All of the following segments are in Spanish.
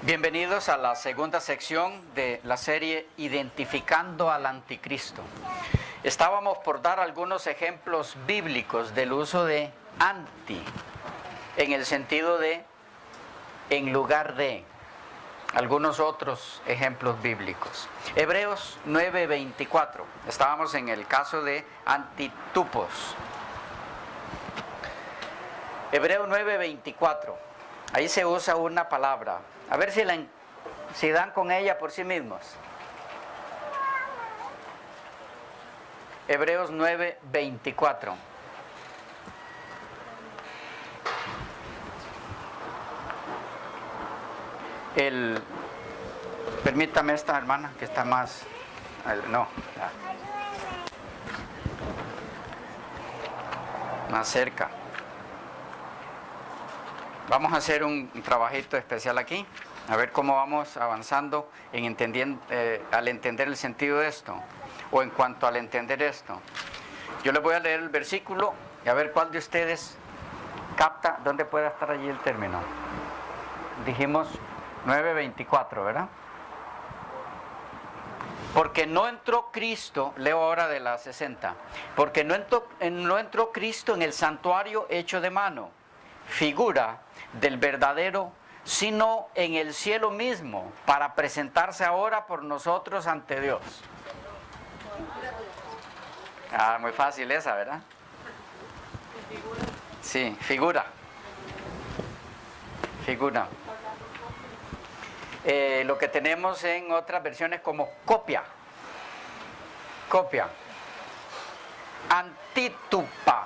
Bienvenidos a la segunda sección de la serie Identificando al Anticristo. Estábamos por dar algunos ejemplos bíblicos del uso de anti, en el sentido de en lugar de, algunos otros ejemplos bíblicos. Hebreos 9:24, estábamos en el caso de antitupos. Hebreos 9:24, ahí se usa una palabra. A ver si dan con ella por sí mismos. Hebreos 9:24. Permítame esta hermana que está más... más cerca. Vamos a hacer un trabajito especial aquí, a ver cómo vamos avanzando al entender el sentido de esto, o en cuanto al entender esto. Yo les voy a leer el versículo y a ver cuál de ustedes capta dónde puede estar allí el término. Dijimos 9:24, ¿verdad? Porque no entró Cristo, leo ahora de la 60, porque no entró Cristo en el santuario hecho de mano, figura del verdadero, sino en el cielo mismo, para presentarse ahora por nosotros ante Dios. Muy fácil esa, ¿verdad? Sí, figura. Lo que tenemos en otras versiones como copia. Antitupa.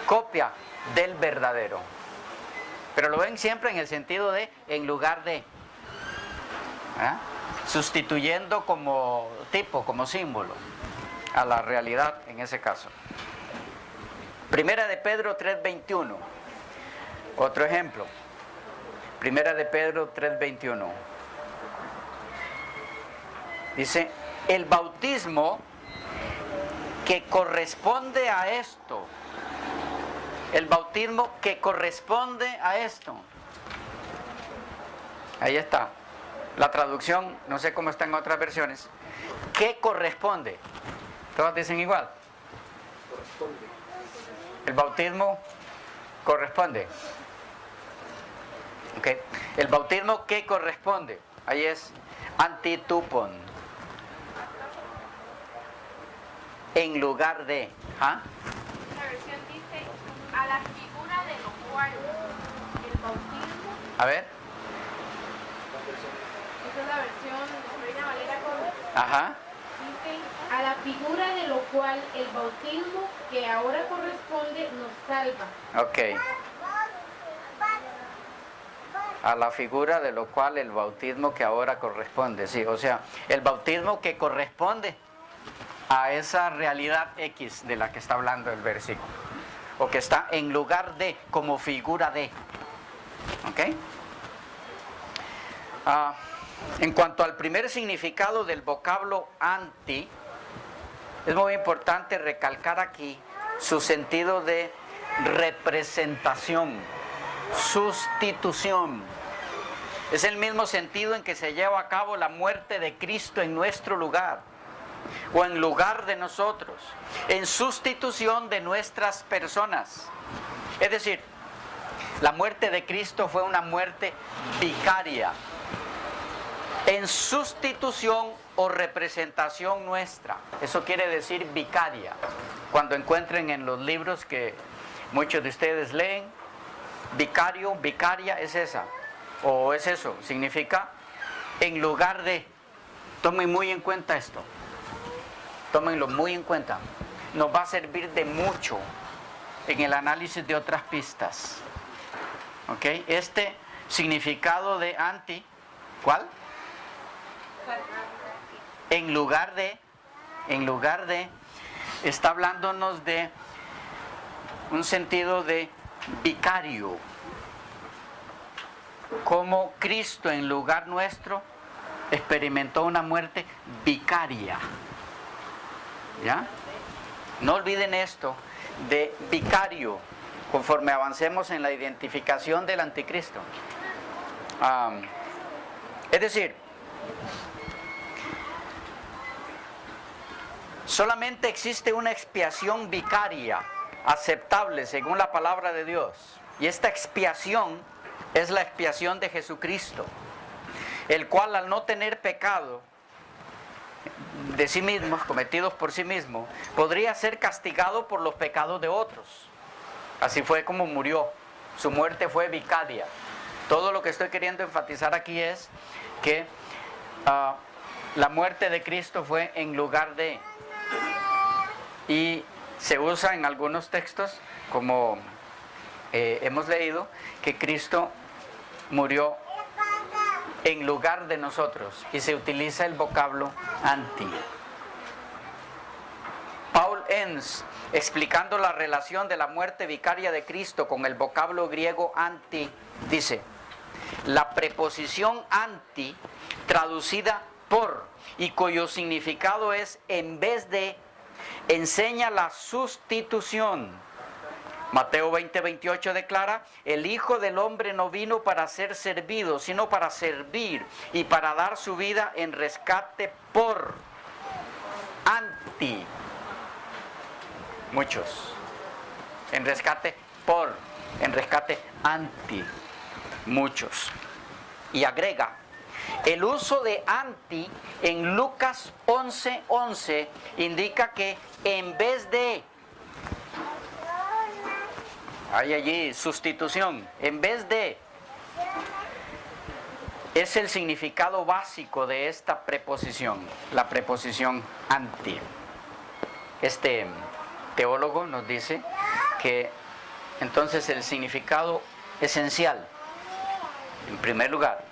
Copia del verdadero. Pero lo ven siempre en el sentido de en lugar de. Sustituyendo como tipo, como símbolo a la realidad en ese caso. Primera de Pedro 3:21. Otro ejemplo. Primera de Pedro 3:21. Dice, el bautismo que corresponde a esto. El bautismo que corresponde a esto. Ahí está. La traducción, no sé cómo está en otras versiones. ¿Qué corresponde? ¿Todos dicen igual? Corresponde. El bautismo corresponde. ¿Ok? El bautismo que corresponde. Ahí es antitupon. En lugar de. La versión dice a la figura de lo cual el bautismo. A ver. Esa es la versión Reina Valera con. Ajá. Dice a la figura de lo cual el bautismo que ahora corresponde nos salva. Ok. A la figura de lo cual el bautismo que ahora corresponde. Sí, o sea, el bautismo que corresponde a esa realidad X de la que está hablando el versículo, o que está en lugar de, como figura de. ¿Ok? En cuanto al primer significado del vocablo anti, es muy importante recalcar aquí su sentido de representación, sustitución. Es el mismo sentido en que se lleva a cabo la muerte de Cristo en nuestro lugar, o en lugar de nosotros, en sustitución de nuestras personas. Es decir, la muerte de Cristo fue una muerte vicaria, en sustitución o representación nuestra. Eso quiere decir vicaria. Cuando encuentren en los libros que muchos de ustedes leen, vicario, vicaria es esa, o es eso, significa en lugar de. Tomen muy en cuenta esto, tómenlo muy en cuenta, nos va a servir de mucho en el análisis de otras pistas. ¿Ok? Este significado de anti, ¿cuál? En lugar de, está hablándonos de un sentido de vicario, como Cristo en lugar nuestro experimentó una muerte vicaria. ¿Ya? No olviden esto de vicario conforme avancemos en la identificación del anticristo. Es decir, solamente existe una expiación vicaria aceptable según la palabra de Dios. Y esta expiación es la expiación de Jesucristo, el cual al no tener pecado de sí mismos, cometidos por sí mismo, podría ser castigado por los pecados de otros. Así fue como murió. Su muerte fue vicaria. Todo lo que estoy queriendo enfatizar aquí es que la muerte de Cristo fue en lugar de. Y se usa en algunos textos, como hemos leído, que Cristo murió en lugar de nosotros, y se utiliza el vocablo anti. Paul Enns, explicando la relación de la muerte vicaria de Cristo con el vocablo griego anti, dice: la preposición anti, traducida por, y cuyo significado es en vez de, enseña la sustitución. Mateo 20:28 declara: el Hijo del Hombre no vino para ser servido, sino para servir y para dar su vida en rescate por. Anti. Muchos. En rescate por. En rescate anti. Muchos. Y agrega: el uso de anti en Lucas 11:11 indica que en vez de. Hay allí sustitución. En vez de. Es el significado básico de esta preposición, la preposición anti. Este teólogo nos dice que entonces el significado esencial, en primer lugar,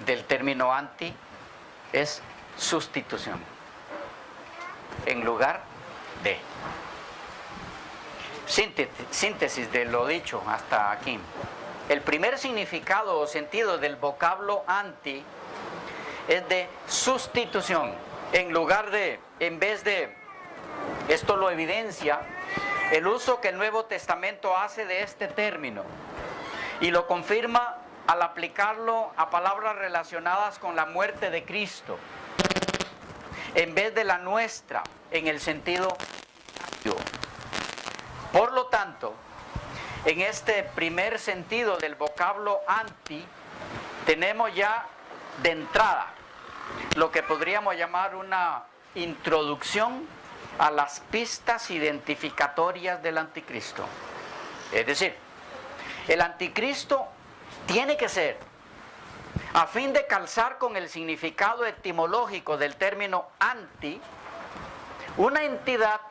del término anti es sustitución, en lugar de. Síntesis de lo dicho hasta aquí. El primer significado o sentido del vocablo anti es de sustitución, en lugar de, en vez de. Esto lo evidencia el uso que el Nuevo Testamento hace de este término, y lo confirma al aplicarlo a palabras relacionadas con la muerte de Cristo, en vez de la nuestra, en el sentido yo. Por lo tanto, en este primer sentido del vocablo anti, tenemos ya de entrada lo que podríamos llamar una introducción a las pistas identificatorias del anticristo. Es decir, el anticristo tiene que ser, a fin de calzar con el significado etimológico del término anti, una entidad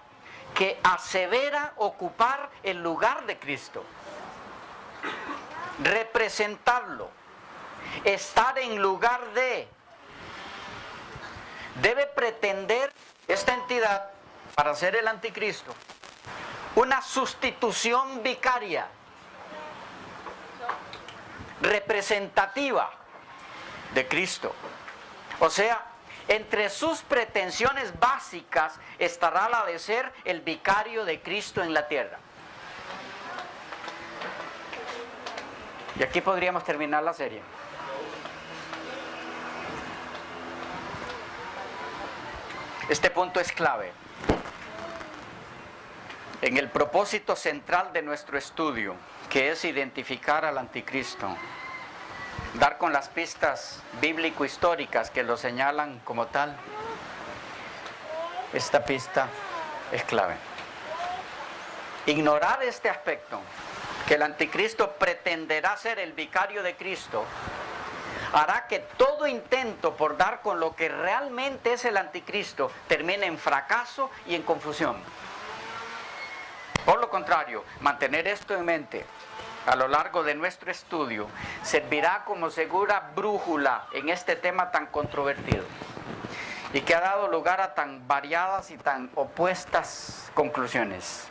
que asevera ocupar el lugar de Cristo, representarlo, estar en lugar de. Debe pretender esta entidad, para ser el anticristo, una sustitución vicaria, representativa de Cristo. O sea, entre sus pretensiones básicas estará la de ser el vicario de Cristo en la tierra. Y aquí podríamos terminar la serie. Este punto es clave en el propósito central de nuestro estudio, que es identificar al anticristo. dar con las pistas bíblico-históricas que lo señalan como tal, esta pista es clave. Ignorar este aspecto, que el anticristo pretenderá ser el vicario de Cristo, hará que todo intento por dar con lo que realmente es el anticristo termine en fracaso y en confusión. Por lo contrario, mantener esto en mente a lo largo de nuestro estudio servirá como segura brújula en este tema tan controvertido y que ha dado lugar a tan variadas y tan opuestas conclusiones.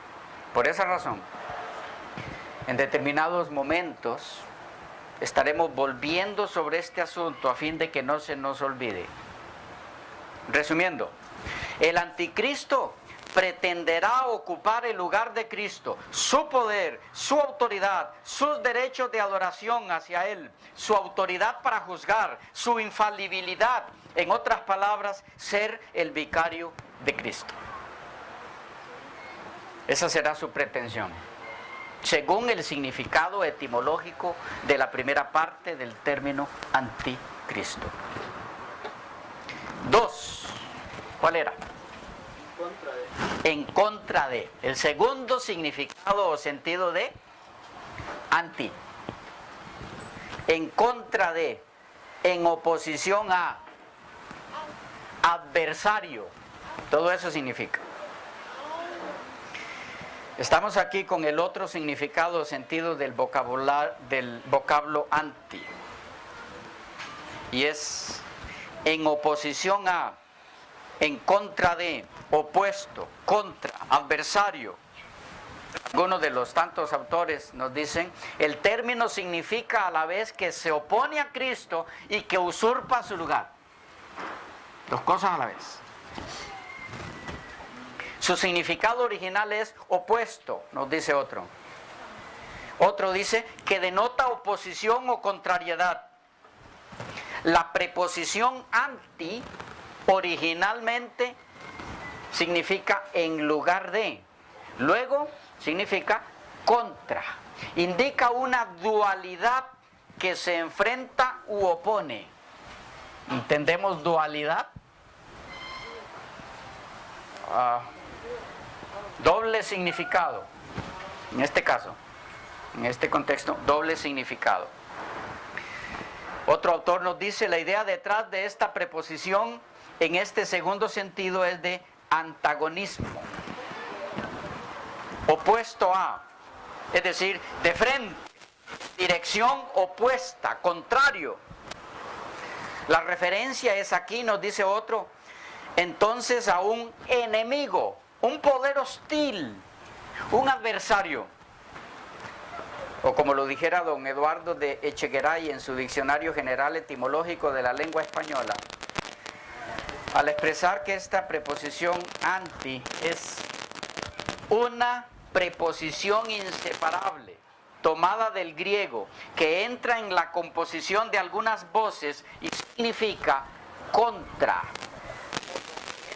Por esa razón, en determinados momentos estaremos volviendo sobre este asunto a fin de que no se nos olvide. Resumiendo, el anticristo pretenderá ocupar el lugar de Cristo, su poder, su autoridad, sus derechos de adoración hacia Él, su autoridad para juzgar, su infalibilidad, en otras palabras, ser el vicario de Cristo. Esa será su pretensión, según el significado etimológico de la primera parte del término anticristo. 2. ¿Cuál era? En contra de. El segundo significado o sentido de anti. En contra de, en oposición a, adversario. Todo eso significa. Estamos aquí con el otro significado o sentido del vocablo anti. Y es en oposición a, en contra de, opuesto, contra, adversario. Algunos de los tantos autores nos dicen, el término significa a la vez que se opone a Cristo y que usurpa su lugar. Dos cosas a la vez. Su significado original es opuesto, nos dice otro. Otro dice que denota oposición o contrariedad. La preposición anti originalmente significa en lugar de. Luego significa contra. Indica una dualidad que se enfrenta u opone. ¿Entendemos dualidad? Doble significado. En este caso, en este contexto, doble significado. Otro autor nos dice, la idea detrás de esta preposición en este segundo sentido es de antagonismo. Opuesto a, es decir, de frente, dirección opuesta, contrario. La referencia es aquí, nos dice otro, entonces a un enemigo, un poder hostil, un adversario. O como lo dijera don Eduardo de Echegaray en su Diccionario General Etimológico de la Lengua Española, al expresar que esta preposición anti es una preposición inseparable, tomada del griego, que entra en la composición de algunas voces y significa contra,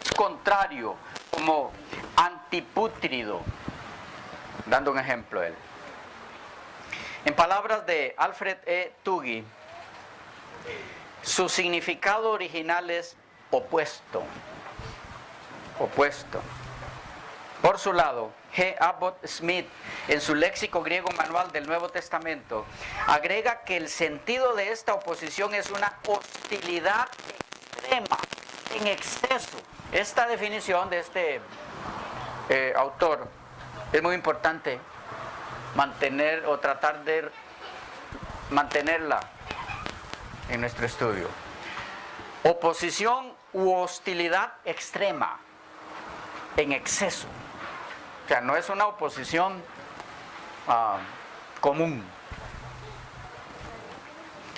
es contrario, como antipútrido, dando un ejemplo él. En palabras de Alfred E. Tuggy, su significado original es opuesto, opuesto. Por su lado, G. Abbott Smith, en su léxico griego manual del Nuevo Testamento, agrega que el sentido de esta oposición es una hostilidad extrema, en exceso. Esta definición de este autor es muy importante mantener o tratar de mantenerla en nuestro estudio. Oposición u hostilidad extrema, en exceso. O sea, no es una oposición común.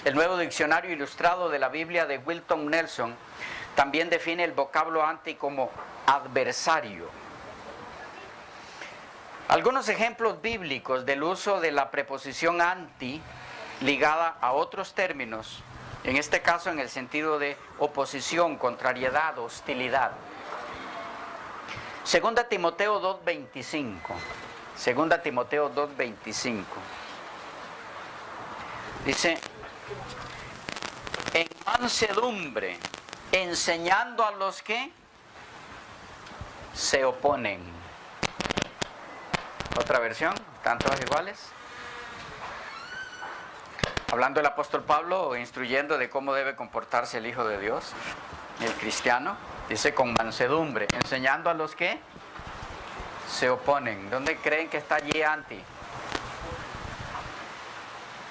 El Nuevo Diccionario Ilustrado de la Biblia de Wilton Nelson también define el vocablo anti como adversario. Algunos ejemplos bíblicos del uso de la preposición anti ligada a otros términos, en este caso en el sentido de oposición, contrariedad, hostilidad. Segunda Timoteo 2:25. Segunda Timoteo 2:25. Dice, mansedumbre, enseñando a los que se oponen. Otra versión, tantos iguales. Hablando el apóstol Pablo, instruyendo de cómo debe comportarse el Hijo de Dios, el cristiano, dice con mansedumbre, enseñando a los que se oponen. ¿Dónde creen que está allí anti?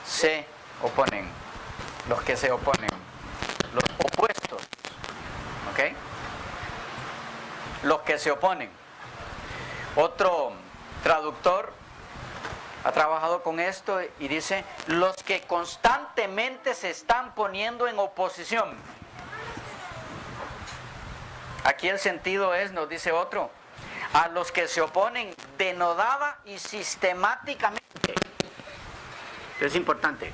Se oponen, los que se oponen, los opuestos, ¿ok? Los que se oponen. Otro traductor ha trabajado con esto y dice, los que constantemente se están poniendo en oposición. Aquí el sentido es, nos dice otro, a los que se oponen denodada y sistemáticamente. Es importante.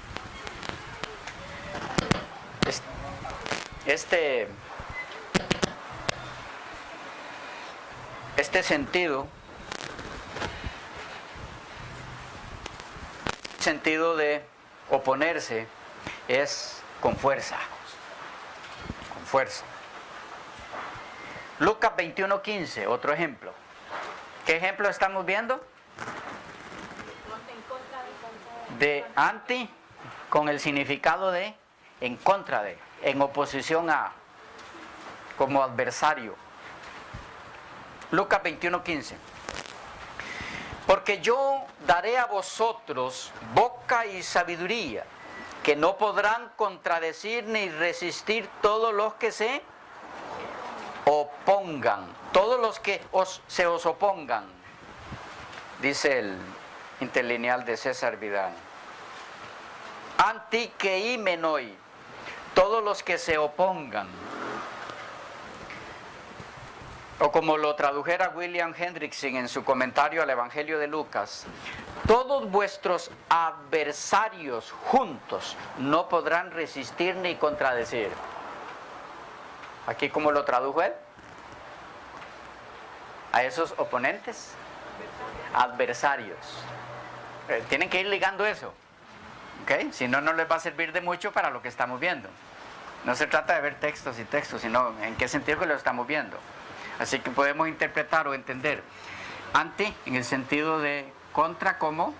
Este sentido de oponerse es con fuerza. Con fuerza. Lucas 21:15, otro ejemplo. ¿Qué ejemplo estamos viendo? De anti con el significado de en contra de, en oposición a, como adversario. Lucas 21:15. Porque yo daré a vosotros boca y sabiduría, que no podrán contradecir ni resistir todos los que se opongan, todos los que se os opongan, dice el interlineal de César Vidal. Antikeimenoi, todos los que se opongan. O como lo tradujera William Hendrickson en su comentario al Evangelio de Lucas, todos vuestros adversarios juntos no podrán resistir ni contradecir. Aquí, ¿cómo lo tradujo él? A esos oponentes, adversarios. Tienen que ir ligando eso, ¿ok? Si no, no les va a servir de mucho para lo que estamos viendo. No se trata de ver textos y textos, sino en qué sentido que lo estamos viendo. Así que podemos interpretar o entender anti en el sentido de contra, como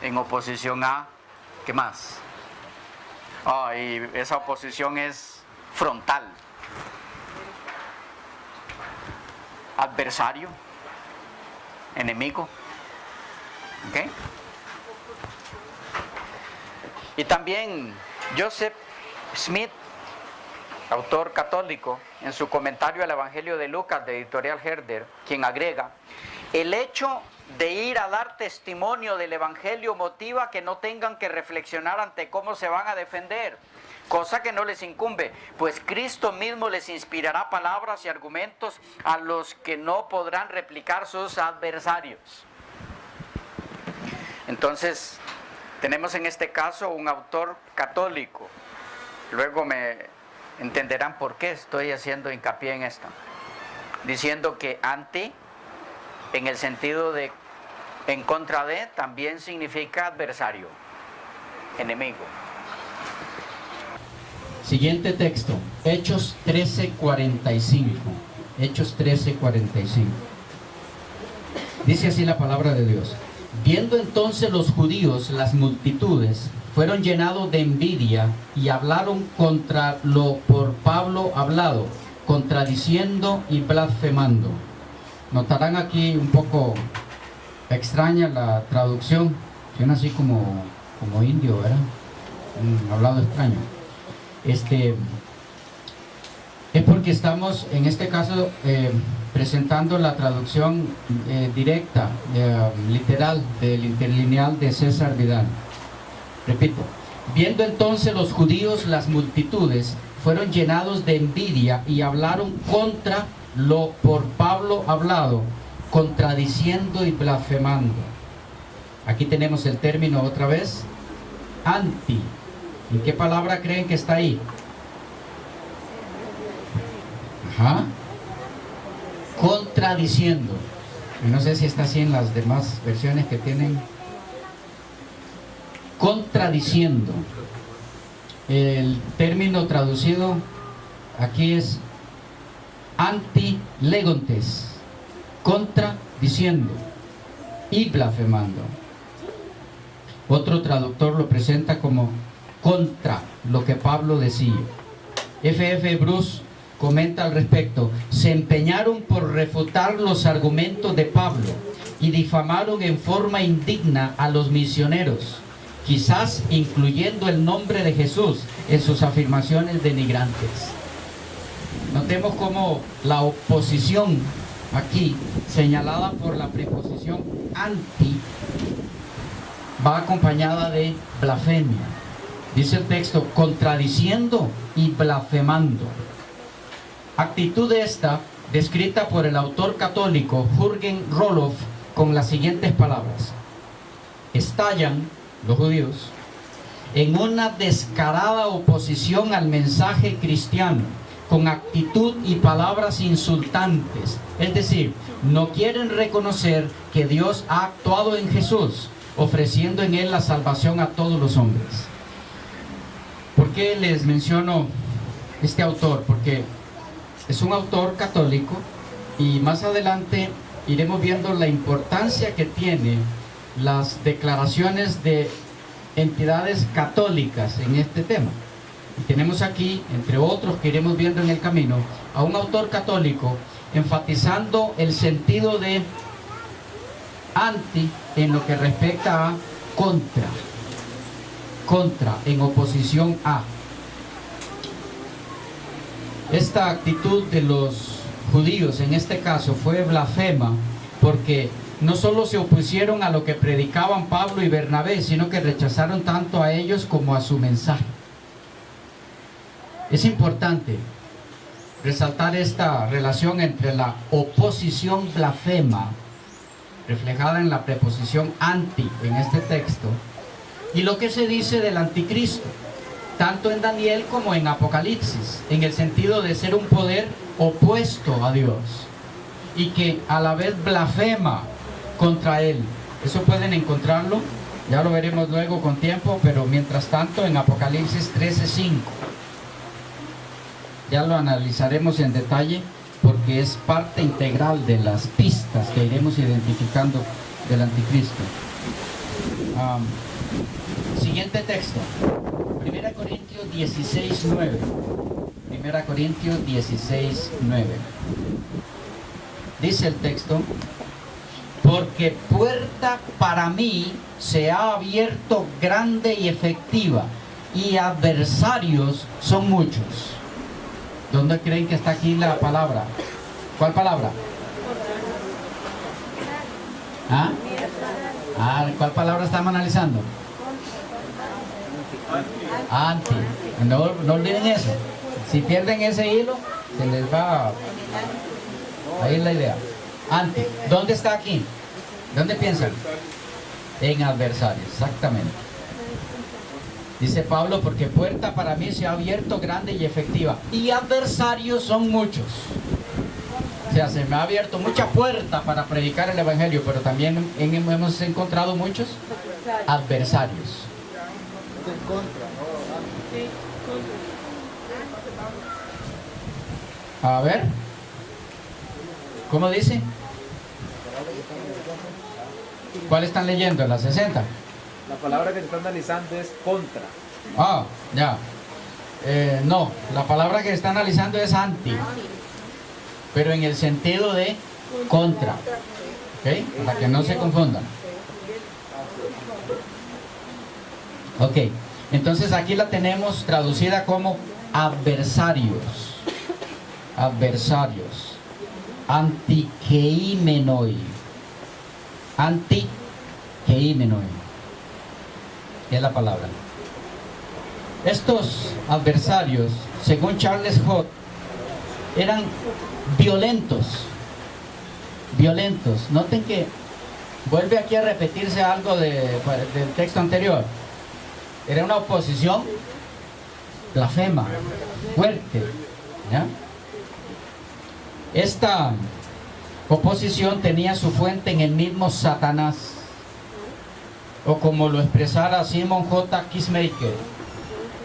en oposición a, ¿qué más? Y esa oposición es frontal. Adversario, enemigo, ¿ok? Y también Joseph Smith, autor católico, en su comentario al Evangelio de Lucas de Editorial Herder, quien agrega, el hecho de ir a dar testimonio del Evangelio motiva que no tengan que reflexionar ante cómo se van a defender, cosa que no les incumbe, pues Cristo mismo les inspirará palabras y argumentos a los que no podrán replicar sus adversarios. Entonces, tenemos en este caso un autor católico. Luego me entenderán por qué estoy haciendo hincapié en esto. Diciendo que anti, en el sentido de en contra de, también significa adversario, enemigo. Siguiente texto, Hechos 13:45. Hechos 13:45. Dice así la palabra de Dios. Viendo entonces los judíos las multitudes, fueron llenados de envidia y hablaron contra lo por Pablo hablado, contradiciendo y blasfemando. Notarán aquí un poco extraña la traducción, suena así como indio, ¿verdad? Un hablado extraño. Es porque estamos en este caso presentando la traducción directa, literal, del interlineal de César Vidal. Repito, viendo entonces los judíos las multitudes, fueron llenados de envidia y hablaron contra lo por Pablo hablado, contradiciendo y blasfemando. Aquí tenemos el término otra vez, anti. ¿Y qué palabra creen que está ahí? Ajá. Contradiciendo. No sé si está así en las demás versiones que tienen. Contradiciendo. El término traducido aquí es antilegontes, contradiciendo y blasfemando. Otro traductor lo presenta como contra lo que Pablo decía. F.F. Bruce comenta al respecto: se empeñaron por refutar los argumentos de Pablo y difamaron en forma indigna a los misioneros, quizás incluyendo el nombre de Jesús en sus afirmaciones denigrantes. Notemos cómo la oposición aquí, señalada por la preposición anti, va acompañada de blasfemia. Dice el texto, contradiciendo y blasfemando. Actitud esta descrita por el autor católico Jürgen Roloff con las siguientes palabras: estallan los judíos en una descarada oposición al mensaje cristiano, con actitud y palabras insultantes. Es decir, no quieren reconocer que Dios ha actuado en Jesús, ofreciendo en él la salvación a todos los hombres. ¿Por qué les menciono este autor? Porque es un autor católico y más adelante iremos viendo la importancia que tiene las declaraciones de entidades católicas en este tema. Y tenemos aquí, entre otros que iremos viendo en el camino, a un autor católico enfatizando el sentido de anti en lo que respecta a contra, en oposición a. Esta actitud de los judíos en este caso fue blasfema, porque no solo se opusieron a lo que predicaban Pablo y Bernabé, sino que rechazaron tanto a ellos como a su mensaje. Es importante resaltar esta relación entre la oposición blasfema, reflejada en la preposición anti en este texto, y lo que se dice del anticristo, tanto en Daniel como en Apocalipsis, en el sentido de ser un poder opuesto a Dios y que a la vez blasfema contra él. Eso pueden encontrarlo, ya lo veremos luego con tiempo, pero mientras tanto en Apocalipsis 13:5 ya lo analizaremos en detalle, porque es parte integral de las pistas que iremos identificando del anticristo. Siguiente texto, 1 Corintios 16:9. 1 Corintios 16:9. Dice el texto: porque puerta para mí se ha abierto grande y efectiva, y adversarios son muchos. ¿Dónde creen que está aquí la palabra? ¿Cuál palabra? ¿Cuál palabra estamos analizando? Anti. No olviden eso. Si pierden ese hilo, se les va a ir la idea. Anti. ¿Dónde está aquí? ¿Dónde piensan? En adversarios, exactamente. Dice Pablo, porque puerta para mí se ha abierto grande y efectiva, y adversarios son muchos. O sea, se me ha abierto mucha puerta para predicar el evangelio, pero también hemos encontrado muchos adversarios. A ver, ¿cómo dice? ¿Cuál están leyendo? ¿La 60? La palabra que se está analizando es contra. Ya. No, la palabra que se está analizando es anti, pero en el sentido de contra. ¿Ok? Para que no se confundan. Ok, entonces aquí la tenemos traducida como adversarios. Adversarios. Antikeimenoi. Antikeimenoi es la palabra. Estos adversarios, según Charles Hott, eran violentos. Noten que vuelve aquí a repetirse algo del texto anterior. Era una oposición blasfema, fuerte, ¿ya? Esta oposición tenía su fuente en el mismo Satanás, o como lo expresara Simon J. Kissmaker,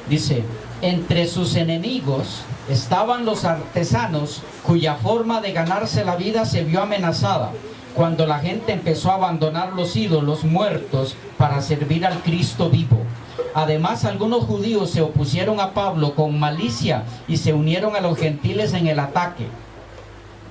Dice, entre sus enemigos estaban los artesanos cuya forma de ganarse la vida se vio amenazada cuando la gente empezó a abandonar los ídolos muertos para servir al Cristo vivo. Además, algunos judíos se opusieron a Pablo con malicia y se unieron a los gentiles en el ataque.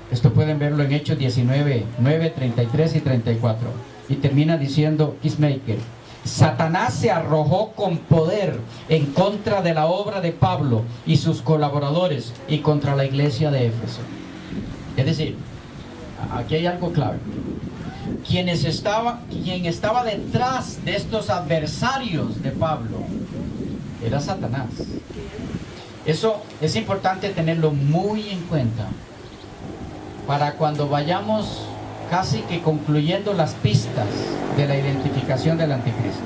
Esto pueden verlo en Hechos 19, 9, 33 y 34. Y termina diciendo Peacemaker: Satanás se arrojó con poder en contra de la obra de Pablo y sus colaboradores y contra la iglesia de Éfeso. Es decir, aquí hay algo clave. Quien estaba detrás de estos adversarios de Pablo era Satanás. Eso es importante tenerlo muy en cuenta para cuando vayamos casi que concluyendo las pistas de la identificación del anticristo.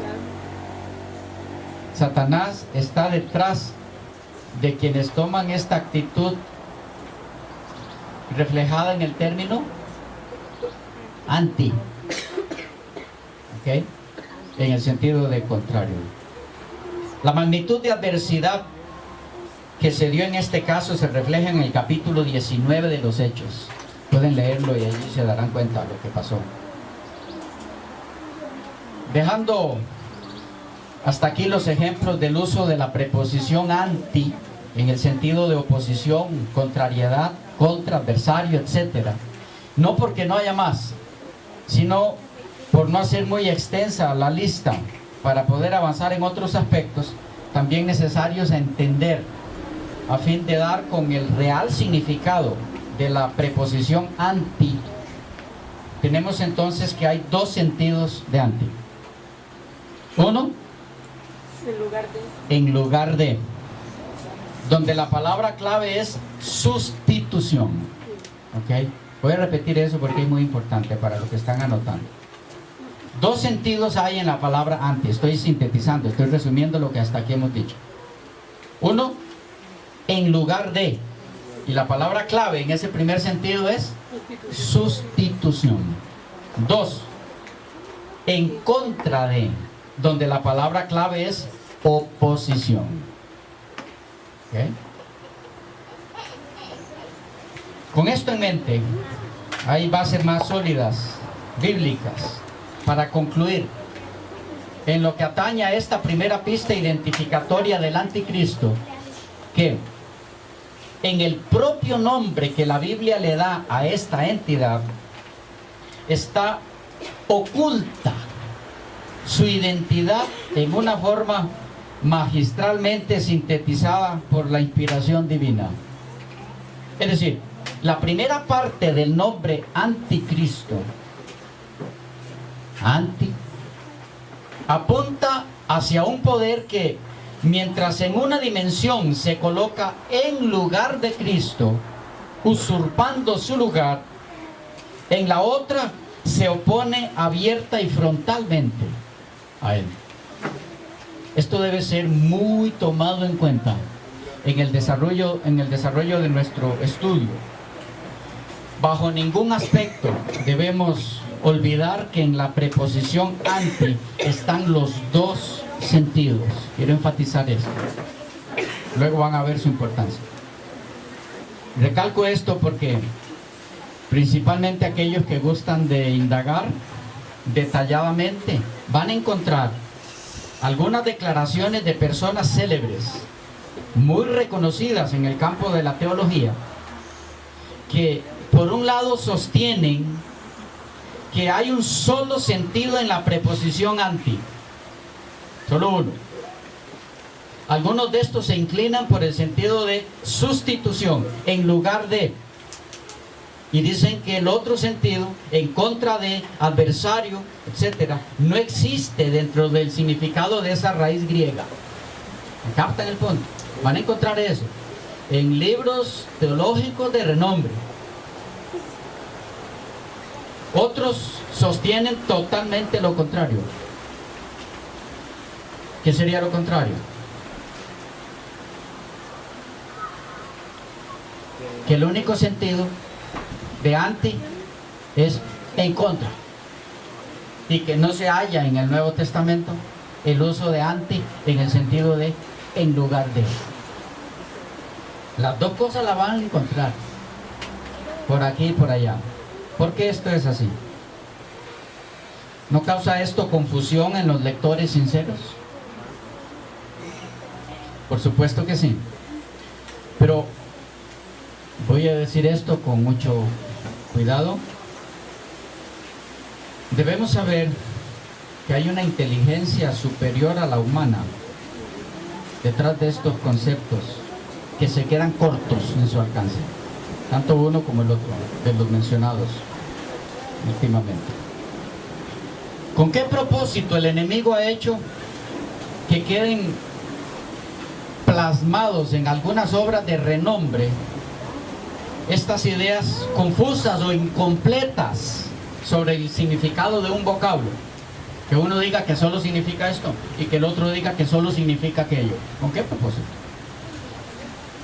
Satanás está detrás de quienes toman esta actitud reflejada en el término anti, ¿ok? En el sentido de contrario. La magnitud de adversidad que se dio en este caso se refleja en el capítulo 19 de los Hechos. Pueden leerlo y allí se darán cuenta de lo que pasó. Dejando hasta aquí los ejemplos del uso de la preposición anti en el sentido de oposición, contrariedad, contra, adversario, etc. No porque no haya más, sino por no hacer muy extensa la lista para poder avanzar en otros aspectos también necesarios a entender, a fin de dar con el real significado de la preposición anti. Tenemos entonces que hay dos sentidos de anti. Uno, en lugar de, donde la palabra clave es sustitución. ¿Ok? Voy a repetir eso porque es muy importante para los que están anotando. Dos sentidos hay en la palabra anti. Estoy sintetizando, estoy resumiendo lo que hasta aquí hemos dicho. Uno, en lugar de. Y la palabra clave en ese primer sentido es sustitución. Dos, en contra de, donde la palabra clave es oposición. ¿Okay? Con esto en mente, hay bases más sólidas, bíblicas, para concluir en lo que atañe a esta primera pista identificatoria del anticristo, que en el propio nombre que la Biblia le da a esta entidad está oculta su identidad en una forma magistralmente sintetizada por la inspiración divina. Es decir, la primera parte del nombre anticristo, anti, apunta hacia un poder que, mientras en una dimensión se coloca en lugar de Cristo, usurpando su lugar, en la otra se opone abierta y frontalmente a Él. Esto debe ser muy tomado en cuenta en el desarrollo de nuestro estudio. Bajo ningún aspecto debemos olvidar que en la preposición anti están los dos sentidos. Quiero enfatizar esto. Luego van a ver su importancia. Recalco esto porque principalmente aquellos que gustan de indagar detalladamente van a encontrar algunas declaraciones de personas célebres, muy reconocidas en el campo de la teología, que por un lado sostienen que hay un solo sentido en la preposición anti, solo uno. Algunos de estos se inclinan por el sentido de sustitución, en lugar de, y dicen que el otro sentido, en contra de, adversario, etcétera, no existe dentro del significado de esa raíz griega. ¿Captan el punto? Van a encontrar eso en libros teológicos de renombre. Otros sostienen totalmente lo contrario. ¿Qué sería lo contrario? Que el único sentido de anti es en contra, y que no se halla en el Nuevo Testamento el uso de anti en el sentido de en lugar de. Las dos cosas las van a encontrar, por aquí y por allá. ¿Por qué esto es así? ¿No causa esto confusión en los lectores sinceros? Por supuesto que sí. Pero voy a decir esto con mucho cuidado. Debemos saber que hay una inteligencia superior a la humana detrás de estos conceptos que se quedan cortos en su alcance, tanto uno como el otro de los mencionados últimamente. ¿Con qué propósito el enemigo ha hecho que queden plasmados en algunas obras de renombre estas ideas confusas o incompletas sobre el significado de un vocablo? Que uno diga que solo significa esto y que el otro diga que solo significa aquello. ¿Con qué propósito?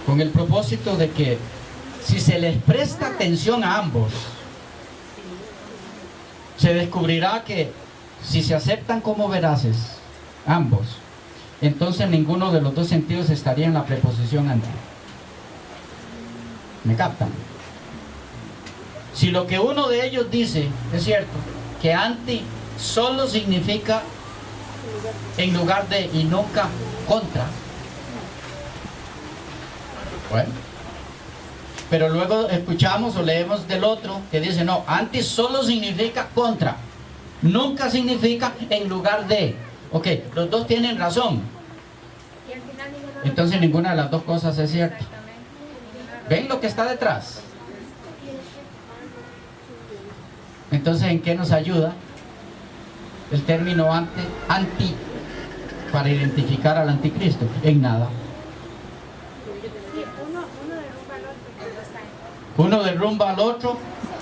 Con el propósito de que si se les presta atención a ambos, se descubrirá que si se aceptan como veraces ambos, entonces ninguno de los dos sentidos estaría en la preposición anti. ¿Me captan? Si lo que uno de ellos dice es cierto, que anti solo significa en lugar de y nunca contra, bueno, pero luego escuchamos o leemos del otro que dice no, anti solo significa contra, nunca significa en lugar de. Ok, los dos tienen razón, entonces ninguna de las dos cosas es cierta. ¿Ven lo que está detrás? Entonces, ¿en qué nos ayuda el término anti para identificar al anticristo? En nada. Uno derrumba al otro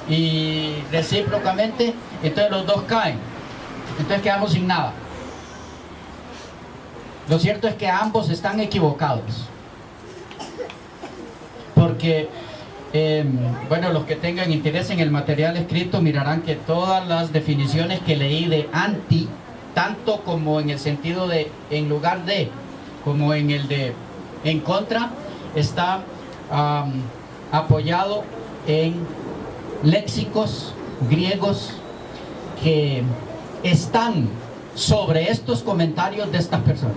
y recíprocamente, entonces los dos caen. Entonces quedamos sin nada. Lo cierto es que ambos están equivocados. Porque, bueno, los que tengan interés en el material escrito mirarán que todas las definiciones que leí de anti, tanto como en el sentido de en lugar de, como en el de en contra, está apoyado en léxicos griegos que están sobre estos comentarios de estas personas.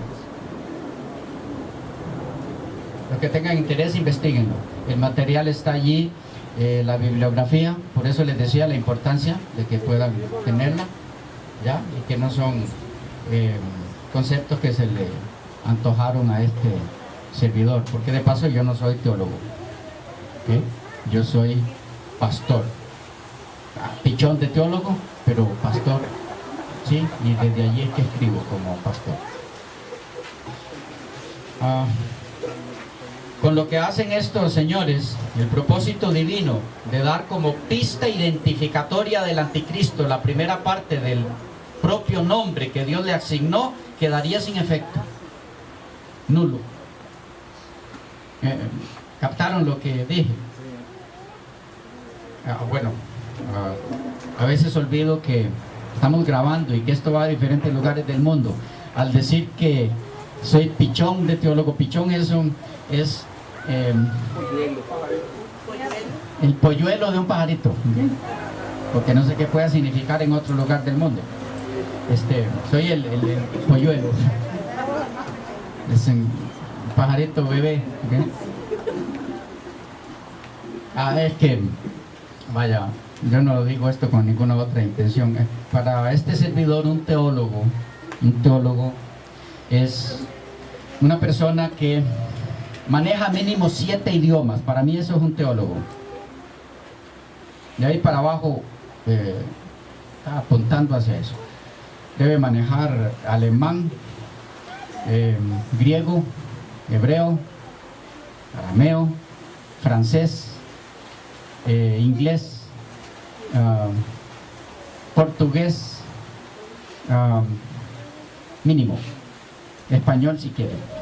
Los que tengan interés, investiguenlo. El material está allí, la bibliografía, por eso les decía la importancia de que puedan tenerla, ¿ya? Y que no son conceptos que se le antojaron a este servidor, porque de paso yo no soy teólogo, ¿okay? Yo soy pastor, pichón de teólogo, pero pastor, sí, y desde allí es que escribo como pastor. Con lo que hacen estos señores, el propósito divino de dar como pista identificatoria del anticristo la primera parte del propio nombre que Dios le asignó, quedaría sin efecto, nulo. ¿Captaron lo que dije? Bueno, a veces olvido que estamos grabando y que esto va a diferentes lugares del mundo. Al decir que soy pichón de teólogo, pichón es el polluelo de un pajarito, porque no sé qué pueda significar en otro lugar del mundo. Soy el polluelo, es un pajarito bebé, ¿okay? Es que, vaya, yo no digo esto con ninguna otra intención. Para este servidor, un teólogo es una persona que maneja mínimo 7 idiomas. Para mí eso es un teólogo. De ahí para abajo, está apuntando hacia eso. Debe manejar alemán, griego, hebreo, arameo, francés, inglés, portugués, mínimo, español si quieren.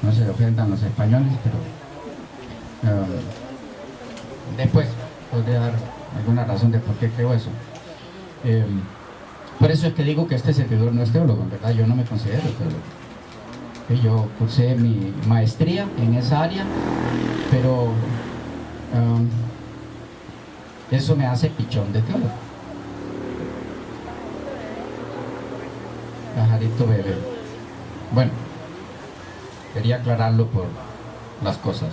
No se ofendan los españoles, pero después podré dar alguna razón de por qué creo eso. Por eso es que digo que este servidor no es teólogo, en verdad yo no me considero teólogo. Yo cursé mi maestría en esa área, pero eso me hace pichón de teólogo. Pajarito bebé. Bueno, quería aclararlo por las cosas.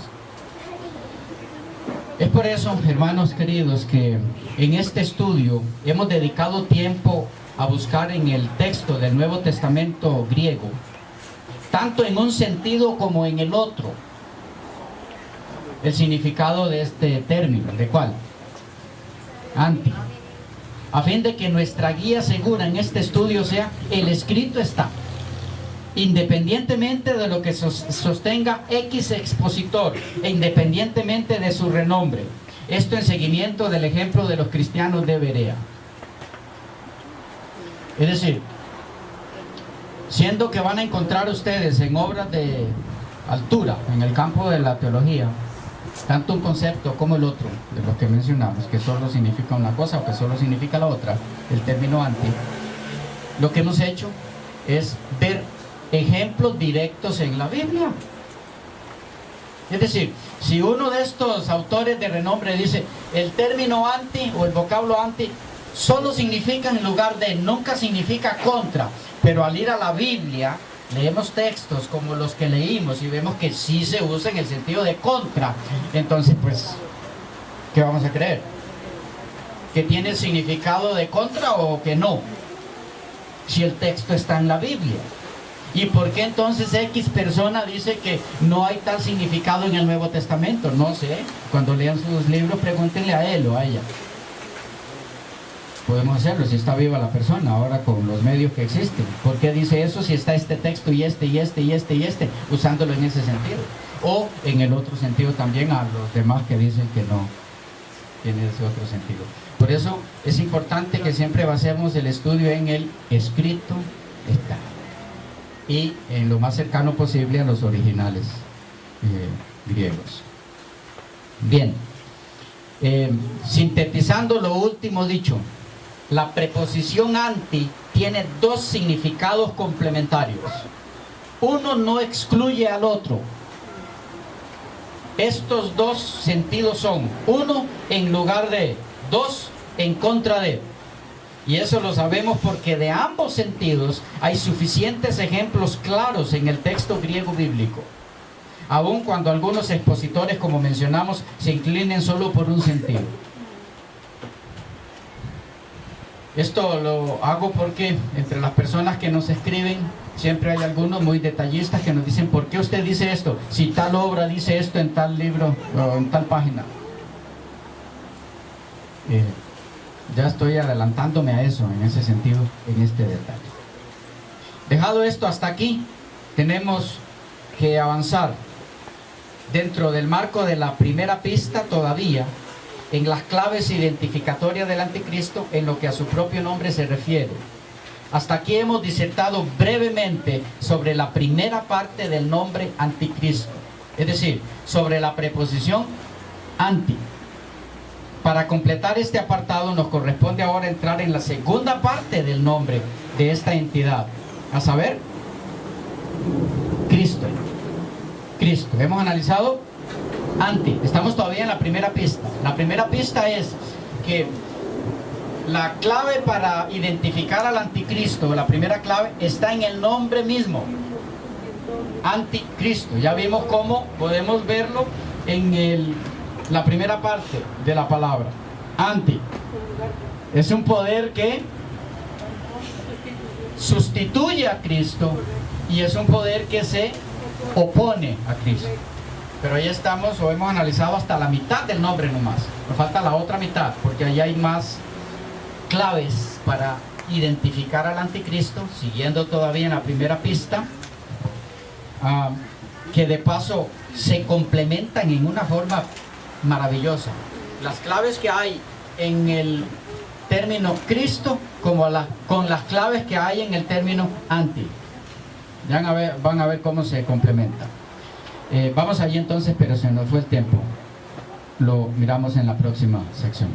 Es por eso, hermanos queridos, que en este estudio hemos dedicado tiempo a buscar en el texto del Nuevo Testamento griego, tanto en un sentido como en el otro, el significado de este término. ¿De cuál? Anti. A fin de que nuestra guía segura en este estudio sea: el escrito está, independientemente de lo que sostenga X expositor e independientemente de su renombre. Esto en seguimiento del ejemplo de los cristianos de Berea. Es decir, siendo que van a encontrar ustedes en obras de altura en el campo de la teología, tanto un concepto como el otro, de los que mencionamos, que solo significa una cosa o que solo significa la otra, el término anti, lo que hemos hecho es ver ejemplos directos en la Biblia. Es decir, si uno de estos autores de renombre dice el término anti o el vocablo anti solo significa en lugar de, nunca significa contra, pero al ir a la Biblia leemos textos como los que leímos y vemos que sí se usa en el sentido de contra, entonces pues, ¿qué vamos a creer? ¿Que tiene el significado de contra o que no? Si el texto está en la Biblia. ¿Y por qué entonces X persona dice que no hay tal significado en el Nuevo Testamento? No sé, cuando lean sus libros pregúntenle a él o a ella. Podemos hacerlo si está viva la persona, ahora con los medios que existen. ¿Por qué dice eso si está este texto y este, usándolo en ese sentido? O en el otro sentido también a los demás que dicen que no tiene ese otro sentido. Por eso es importante que siempre basemos el estudio en el escrito está. Y en lo más cercano posible a los originales griegos. Bien, sintetizando lo último dicho, la preposición anti tiene dos significados complementarios. Uno no excluye al otro. Estos dos sentidos son: uno en lugar de, dos en contra de. Y eso lo sabemos porque de ambos sentidos hay suficientes ejemplos claros en el texto griego bíblico, aun cuando algunos expositores, como mencionamos, se inclinen solo por un sentido. Esto lo hago porque entre las personas que nos escriben siempre hay algunos muy detallistas que nos dicen: ¿por qué usted dice esto? Si tal obra dice esto en tal libro o en tal página. Ya estoy adelantándome a eso, en ese sentido, en este detalle. Dejado esto hasta aquí, tenemos que avanzar dentro del marco de la primera pista todavía en las claves identificatorias del anticristo en lo que a su propio nombre se refiere. Hasta aquí hemos disertado brevemente sobre la primera parte del nombre anticristo, es decir, sobre la preposición anti. Para completar este apartado nos corresponde ahora entrar en la segunda parte del nombre de esta entidad, a saber, Cristo. Cristo. Hemos analizado anti, estamos todavía en la primera pista. La primera pista es que la clave para identificar al anticristo, la primera clave, está en el nombre mismo, anticristo. Ya vimos cómo podemos verlo en la primera parte de la palabra. Anti es un poder que sustituye a Cristo y es un poder que se opone a Cristo. Pero ahí estamos, o hemos analizado hasta la mitad del nombre nomás. Nos falta la otra mitad, porque ahí hay más claves para identificar al anticristo, siguiendo todavía en la primera pista, que de paso se complementan en una forma maravillosa. Las claves que hay en el término Cristo como con las claves que hay en el término anti. Van a ver cómo se complementan. Vamos allí entonces, pero se nos fue el tiempo. Lo miramos en la próxima sección.